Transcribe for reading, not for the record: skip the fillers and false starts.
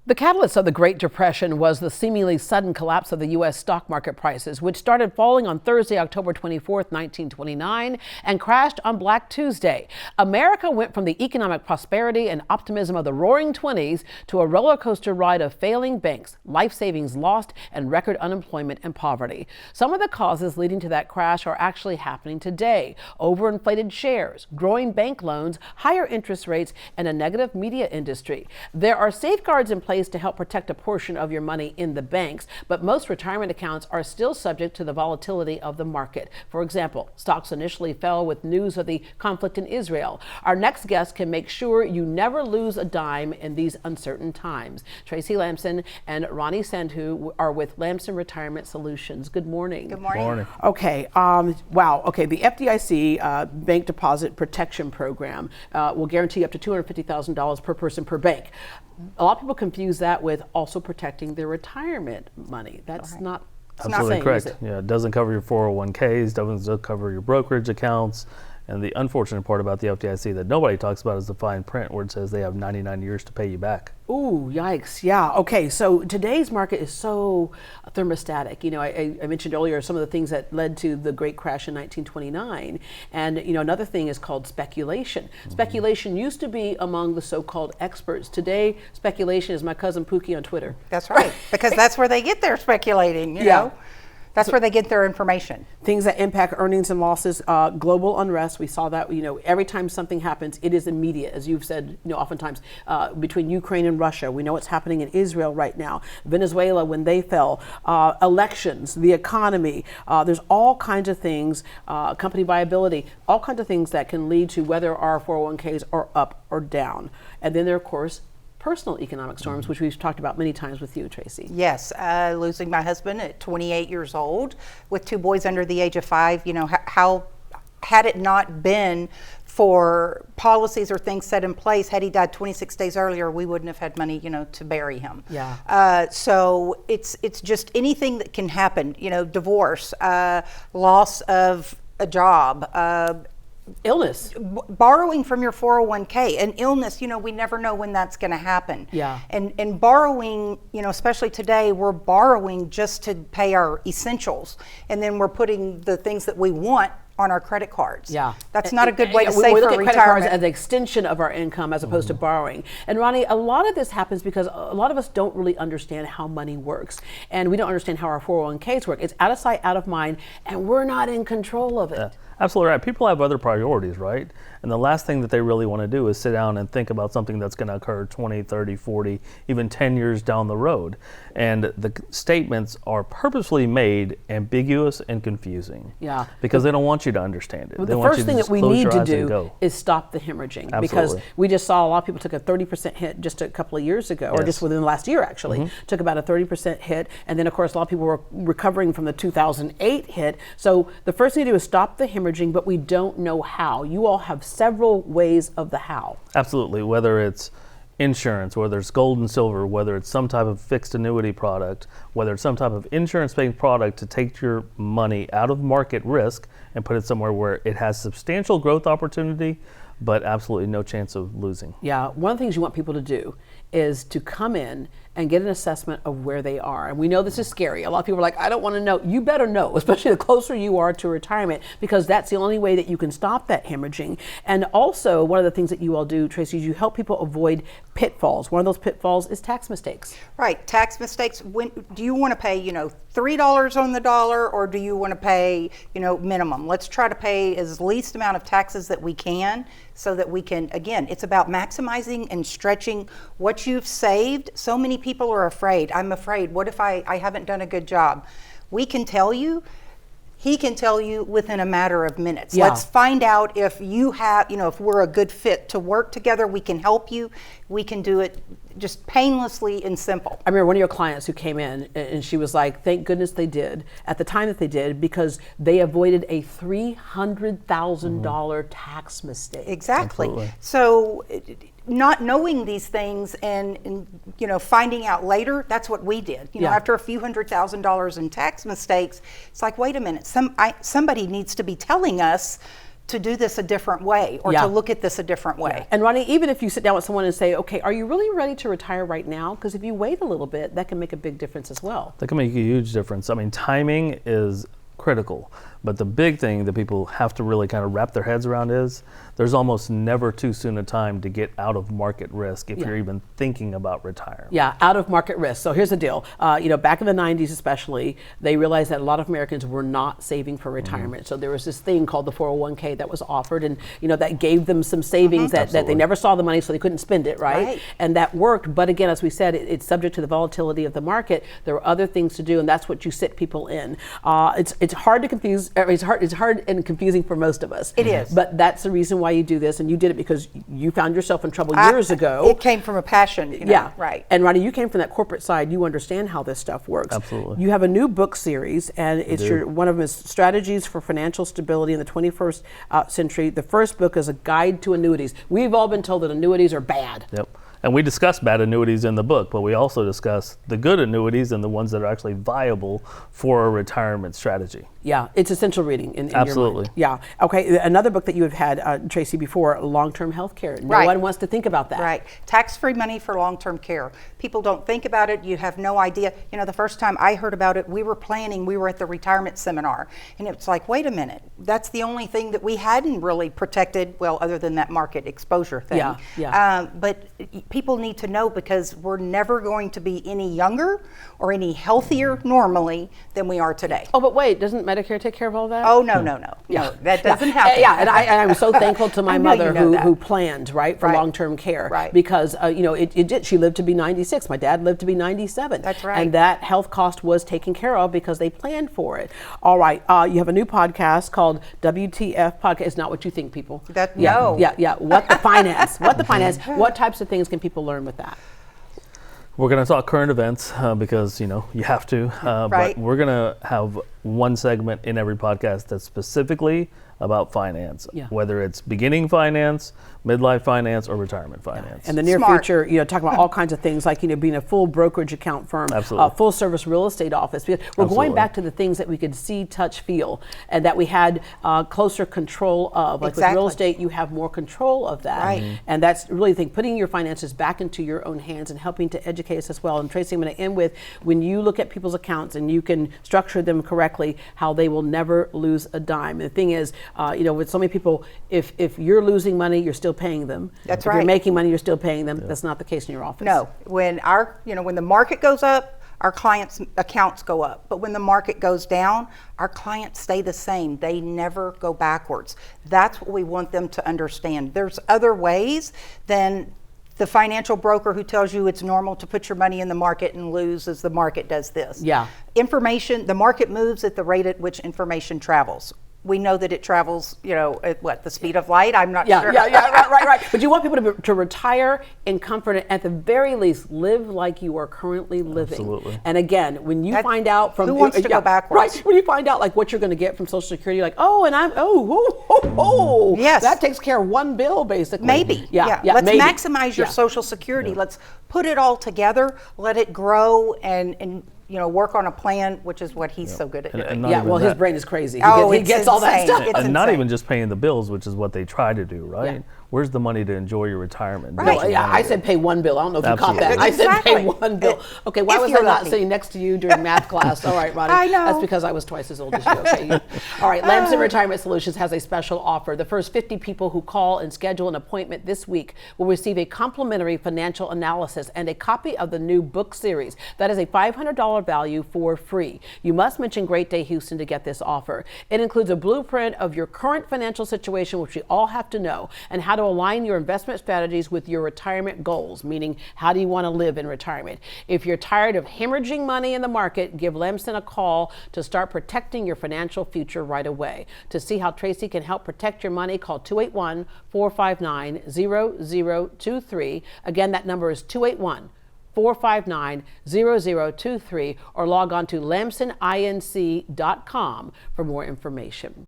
The catalyst of the Great Depression was the seemingly sudden collapse of the U.S. stock market prices, which started falling on Thursday, October 24th, 1929, and crashed on Black Tuesday. America went from the economic prosperity and optimism of the Roaring '20s to a roller coaster ride of failing banks, life savings lost, and record unemployment and poverty. Some of the causes leading to that crash are actually happening today: overinflated shares, growing bank loans, higher interest rates, and a negative media industry. There are safeguards in place to help protect a portion of your money in the banks, but most retirement accounts are still subject to the volatility of the market. For example, stocks initially fell with news of the conflict in Israel. Our next guest can make sure you never lose a dime in these uncertain times. Tracy Lamson and Ronnie Sandhu are with Lamson Retirement Solutions. Good morning. Good morning. Morning. Okay. Wow. Okay. The FDIC Bank Deposit Protection Program will guarantee up to $250,000 per person per bank. A lot of people confuse that with also protecting their retirement money. That's Right. not Absolutely same, correct. is it? Yeah, it doesn't cover your 401ks, doesn't cover your brokerage accounts. And the unfortunate part about the FDIC that nobody talks about is the fine print where it says they have 99 years to pay you back. Ooh, yikes. Yeah. Okay. So today's market is so thermostatic. You know, I mentioned earlier some of the things that led to the great crash in 1929. And, you know, another thing is called speculation. Mm-hmm. Speculation used to be among the so-called experts. Today, speculation is my cousin Pookie on Twitter. That's right, because that's where they get their speculating, you know? That's where they get their information. Things that impact earnings and losses, global unrest. We saw that, you know, every time something happens, it is immediate, as you've said, you know, oftentimes between Ukraine and Russia. We know what's happening in Israel right now. Venezuela, when they fell, elections, the economy. There's all kinds of things, company viability, all kinds of things that can lead to whether our 401ks are up or down. And then there, of course, personal economic storms, which we've talked about many times with you, Tracy. Yes, losing my husband at 28 years old with two boys under the age of 5, you know, how had it not been for policies or things set in place, had he died 26 days earlier, we wouldn't have had money, you know, to bury him. Yeah. So it's just anything that can happen, you know, divorce, loss of a job, illness, borrowing from your 401k, an illness, you know, we never know when that's going to happen. Yeah. And borrowing, you know, especially today, we're borrowing just to pay our essentials, and then we're putting the things that we want on our credit cards. Yeah. That's not a good way to save we look for at credit retirement. cards as an extension of our income as opposed to borrowing. And Ronnie, a lot of this happens because a lot of us don't really understand how money works. And we don't understand how our 401ks work. It's out of sight, out of mind, and we're not in control of it. Yeah, absolutely right. People have other priorities, right? And the last thing that they really want to do is sit down and think about something that's going to occur 20, 30, 40, even 10 years down the road. And the statements are purposely made ambiguous and confusing. Yeah. Because they don't want you to understand it. Well, They the want first you thing just that we close need your to eyes and do go. is stop the hemorrhaging. Absolutely. Because we just saw a lot of people took a 30% hit just a couple of years ago, or Yes. just within the last year actually, took about a 30% hit. And then of course a lot of people were recovering from the 2008 hit. So the first thing to do is stop the hemorrhaging, but we don't know how. You all have several ways of the how. Absolutely, whether it's insurance, whether it's gold and silver, whether it's some type of fixed annuity product, whether it's some type of insurance-based product to take your money out of market risk and put it somewhere where it has substantial growth opportunity, but absolutely no chance of losing. Yeah, one of the things you want people to do is to come in and get an assessment of where they are. And we know this is scary. A lot of people are like, I don't want to know. You better know, especially the closer you are to retirement, because that's the only way that you can stop that hemorrhaging. And also, one of the things that you all do, Tracy, is you help people avoid pitfalls. One of those pitfalls is tax mistakes. Right, tax mistakes. When do you want to pay, you know, $3 on the dollar, or do you want to pay, you know, minimum? Let's try to pay as least amount of taxes that we can, so that we can, again, it's about maximizing and stretching what you've saved. So many people are afraid. I'm afraid. What if I haven't done a good job? We can tell you. He can tell you within a matter of minutes. Yeah. Let's find out if you have, you know, if we're a good fit to work together. We can help you. We can do it just painlessly and simple. I remember one of your clients who came in and she was like, thank goodness they did at the time that they did, because they avoided a $300,000 tax mistake. Exactly. Absolutely. So not knowing these things and you know, finding out later, that's what we did. You know, Yeah. after a few $100,000 in tax mistakes, it's like, wait a minute, somebody needs to be telling us to do this a different way or Yeah. to look at this a different way. And Ronnie, even if you sit down with someone and say, okay, are you really ready to retire right now? Because if you wait a little bit, that can make a big difference as well. That can make a huge difference. I mean, timing is critical, but the big thing that people have to really kind of wrap their heads around is there's almost never too soon a time to get out of market risk if Yeah. you're even thinking about retiring. Yeah, out of market risk. So here's the deal. Back in the 90s especially, they realized that a lot of Americans were not saving for retirement. So there was this thing called the 401k that was offered, and that gave them some savings that they Absolutely. never saw the money, so they couldn't spend it, right? Right. And that worked. But again, as we said, it's subject to the volatility of the market. There are other things to do, and that's what you sit people in. It's hard to confuse. It's hard and confusing for most of us. It is. But that's the reason why you do this, and you did it because you found yourself in trouble years ago. It came from a passion. Yeah, Right. And Ronnie, you came from that corporate side. You understand how this stuff works. Absolutely. You have a new book series, and it's one of them is Strategies for Financial Stability in the 21st Century. The first book is a guide to annuities. We've all been told that annuities are bad. Yep. And we discuss bad annuities in the book, but we also discuss the good annuities and the ones that are actually viable for a retirement strategy. Yeah, it's essential reading in Absolutely. your mind. Yeah. Okay. Another book that you have had, Tracy, before, long-term health care. No Right. one wants to think about that. Right. Tax-free money for long-term care. People don't think about it. You have no idea. The first time I heard about it, we were at the retirement seminar. And it's like, wait a minute. That's the only thing that we hadn't really protected, well, other than that market exposure thing. Yeah, yeah. But people need to know because we're never going to be any younger or any healthier normally than we are today. Oh, but wait, doesn't Medicare take care of all that? Oh, no. No, that doesn't happen. Yeah, and I'm so thankful to my I know mother you know that. who planned, right, for Right. long-term care. Right. Because, it did. She lived to be 96. My dad lived to be 97. That's right. And that health cost was taken care of because they planned for it. All right. You have a new podcast called WTF Podcast. It's not what you think, people. No. Yeah. What the finance? What the finance? What types of things can people learn with that? We're going to talk current events because, you have to. Right. But we're going to have one segment in every podcast that's specifically about finance, Yeah. whether it's beginning finance, midlife finance, or retirement finance. In the near Smart. future, talk about all kinds of things like, being a full brokerage account firm, Absolutely. full service real estate office. Because we're going Absolutely. back to the things that we could see, touch, feel, and that we had closer control of. Like with real Exactly. estate, you have more control of that. Right. And that's really the thing, putting your finances back into your own hands and helping to educate us as well. And Tracy, I'm going to end with, when you look at people's accounts and you can structure them correctly, how they will never lose a dime. And the thing is, with so many people, if you're losing money, you're still paying them. That's If you're right. making money, you're still paying them. That's not the case in your office. No, when when the market goes up, our clients' accounts go up. But when the market goes down, our clients stay the same. They never go backwards. That's what we want them to understand. There's other ways than the financial broker who tells you it's normal to put your money in the market and lose as the market does this. Yeah. The market moves at the rate at which information travels. We know that it travels, at the speed of light? I'm not sure. Right. But you want people to retire in comfort and at the very least live like you are currently living. Absolutely. And again, when you find out from who wants to go backwards? Right. When you find out like what you're going to get from Social Security, you're like, Yes. that takes care of one bill basically. Maybe. Yeah. Let's maybe. maximize your Yeah. Social Security. Let's put it all together, let it grow, and work on a plan, which is what he's so good at doing. And not Yeah, even well, his that. brain is crazy. Oh, He it's gets all that insane. stuff. It's And not insane. even just paying the bills, which is what they try to do, right? Yeah. Where's the money to enjoy your retirement? Right. There's Well, the yeah, money I to- said pay one bill. I don't know if you caught Absolutely. that. I said pay Exactly. one bill. Okay, why If was I you're not lucky. sitting next to you during math class? All right, Ronnie. I know. That's because I was twice as old as you. Okay. All right, Lamson Retirement Solutions has a special offer. The first 50 people who call and schedule an appointment this week will receive a complimentary financial analysis and a copy of the new book series. That is a $500 value for free. You must mention Great Day Houston to get this offer. It includes a blueprint of your current financial situation, which we all have to know, and how to align your investment strategies with your retirement goals, meaning how do you want to live in retirement. If you're tired of hemorrhaging money in the market, give Lamson a call to start protecting your financial future right away. To see how Tracy can help protect your money, call 281-459-0023. Again, that number is 281-459-0023, or log on to lamsoninc.com for more information.